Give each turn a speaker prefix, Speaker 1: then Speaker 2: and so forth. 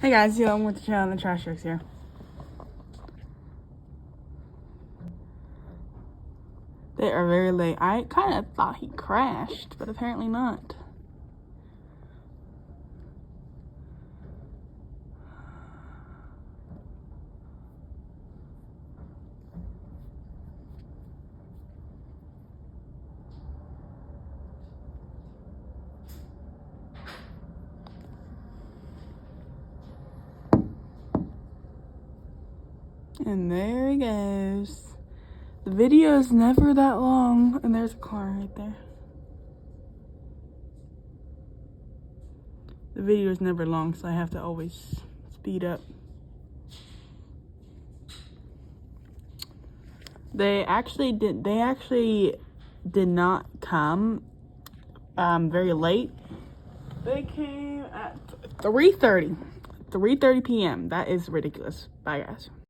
Speaker 1: Hey guys, I'm with the channel, the Trash Trucks here. They are very late. I kind of thought he crashed, but apparently not. And there he goes. The video is never that long, and there's a car right there. The video is never long, so I have to always speed up. They actually did not come very late. They came at 3:30 p.m. That is ridiculous. Bye guys.